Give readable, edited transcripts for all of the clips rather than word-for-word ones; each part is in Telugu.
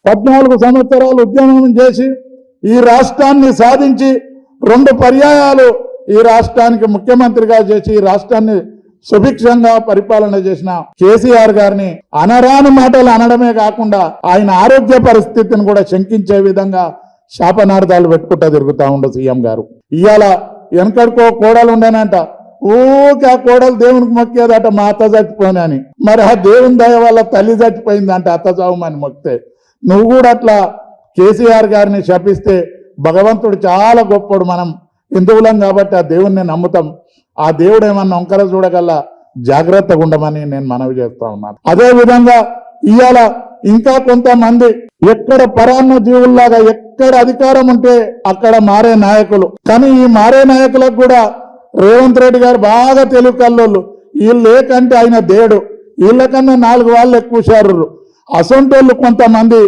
14 సంవత్సరాలు ఉద్యమం చేసి ఈ రాష్ట్రాన్ని సాధించి 2 పర్యాయాలు ఈ రాష్ట్రానికి ముఖ్యమంత్రిగా చేసి ఈ రాష్ట్రాన్ని సుభిక్షంగా పరిపాలన చేసిన కేసీఆర్ గారిని అనరాని మాటలు అనడమే కాకుండా ఆయన ఆరోగ్య పరిస్థితిని కూడా శంకించే విధంగా శాపనార్థాలు పెట్టుకుంటా తిరుగుతా ఉండు సీఎం గారు. ఇవాళ వెనకడికో కోడలు ఉండేనంట, ఊకే ఆ కోడలు దేవునికి మొక్కేదట మా అత్త చచ్చిపోయినని. మరి ఆ దేవుని దయ వల్ల తల్లి చచ్చిపోయిందంట అత్త చావుమని మొక్కితే. నువ్వు కూడా అట్లా కేసీఆర్ గారిని శపిస్తే భగవంతుడు చాలా గొప్పడు. మనం హిందువులం కాబట్టి ఆ దేవుణ్ణి నమ్ముతాం. ఆ దేవుడు ఏమన్నా వంకర చూడగల్లా జాగ్రత్తగా ఉండమని నేను మనవి చేస్తా ఉన్నాను. అదే విధంగా ఇవాళ ఇంకా కొంతమంది ఎక్కడ పరాన్న జీవుల్లాగా ఎక్కడ అధికారం ఉంటే అక్కడ మారే నాయకులు. కానీ ఈ మారే నాయకులకు కూడా రేవంత్ రెడ్డి గారు బాగా తెలివి కల్లోళ్ళు. వీళ్ళు లేకంటే ఆయన దేడు, వీళ్ళకన్నా 4 వాళ్ళు ఎక్కువ శారు. అసొంటోళ్ళు కొంతమంది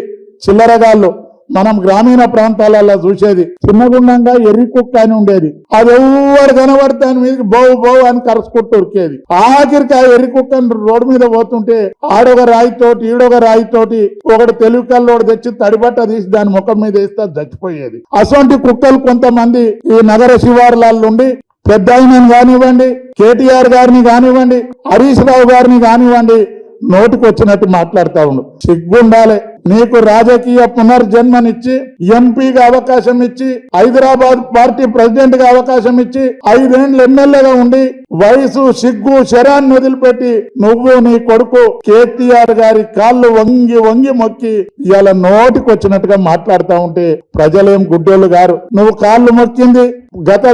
చిల్లరగాళ్ళు మనం గ్రామీణ ప్రాంతాలలో చూసేది. చిన్నగుండంగా ఎర్రి కుక్క అని ఉండేది. అది ఎవరు కనబడితే ఆయన మీదకి బో అని కరుచుకుంటూ ఉరికేది. ఆఖరికి ఆ ఎర్రి కుక్కను రోడ్డు మీద పోతుంటే ఆడొక రాయితోటి ఈడొక రాయితోటి ఒకటి తెలివి కల్లోడు తెచ్చి తడిబట్ట తీసి దాని ముఖం మీద వేస్తే చచ్చిపోయేది. అసొంటి కుక్కలు కొంతమంది ఈ నగర శివారులలో ఉండి పెద్ద ఆయనని కానివ్వండి, కేటీఆర్ గారిని కానివ్వండి, హరీష్ రావు గారిని కానివ్వండి, నోటికి వచ్చినట్టు మాట్లాడుతూ ఉండు. సిగ్గుండాలి. నీకు రాజకీయ పునర్జన్మనిచ్చి ఎంపీగా అవకాశం ఇచ్చి హైదరాబాద్ పార్టీ ప్రెసిడెంట్ గా అవకాశం ఇచ్చి 5 ఏళ్ళు ఎమ్మెల్యేగా ఉండి వయసు సిగ్గు శరాన్ని వదిలిపెట్టి నువ్వు నీ కొడుకు కేటీఆర్ గారి కాళ్ళు వంగి మొక్కి ఇవాళ నోటికి వచ్చినట్టుగా మాట్లాడుతూ ఉంటే ప్రజలేం గుడ్డోళ్ళు గారు. నువ్వు కాళ్ళు మొక్కింది గత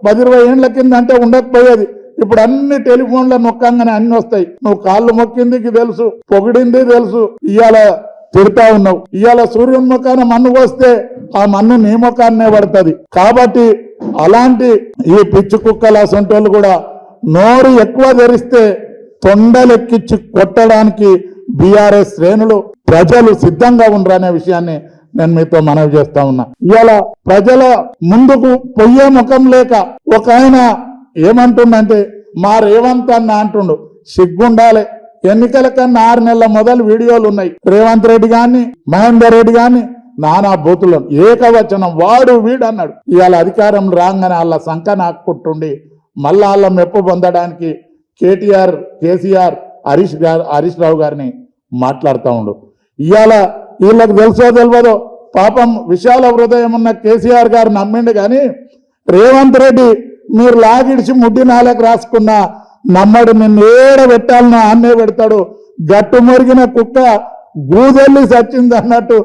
10-20 ఏళ్ల కింద అంటే ఉండకపోయేది. ఇప్పుడు అన్ని టెలిఫోన్ల నొక్కంగానే అన్ని వస్తాయి. నువ్వు కాళ్ళు మొక్కిందికి తెలుసు, పొగిడింది తెలుసు, ఇవాళ తిడతా ఉన్నావు. ఇవాళ సూర్యుని ముఖాన మన్ను వస్తే ఆ మన్ను నీ ముఖాన్నే పడుతుంది. కాబట్టి అలాంటి ఈ పిచ్చి కుక్కల సొంటోళ్ళు కూడా నోరు ఎక్కువ ధరిస్తే తొండలెక్కించి కొట్టడానికి బీఆర్ఎస్ శ్రేణులు ప్రజలు సిద్ధంగా ఉండరనే విషయాన్ని నేను మీతో మనవి చేస్తా ఉన్నా. ఇవాళ ప్రజల ముందుకు పొయ్యే ముఖం లేక ఒక ఆయన ఏమంటుండంటే మా రేవంత్ అన్న అంటుండు. సిగ్గుండాలి. ఎన్నికల కన్నా 6 నెలల మొదలు వీడియోలు ఉన్నాయి. రేవంత్ రెడ్డి గాని మహేందర్ రెడ్డి గాని నానా బూతులు ఏకవచనం వాడు వీడు అన్నాడు. ఇవాళ అధికారం రాగానే వాళ్ళ సంఖ నాకుంటుండి మళ్ళా వాళ్ళ మెప్పు పొందడానికి కేసీఆర్ హరీష్ రావు గారిని మాట్లాడుతూ ఉండు. ఇవాళ వీళ్ళకి తెలుసో తెలియదో పాపం విశాల హృదయం ఉన్న కేసీఆర్ గారు నమ్మిండు. కానీ రేవంత్ రెడ్డి మీరు లాగిడిచి ముడ్డి నాలకు రాసుకున్నా నమ్మడు. నిన్ను ఏడ పెట్టాలనో ఆన్నే పెడతాడు. గట్టు మురిగిన కుక్క గూదెల్లి సచ్చింది అన్నట్టు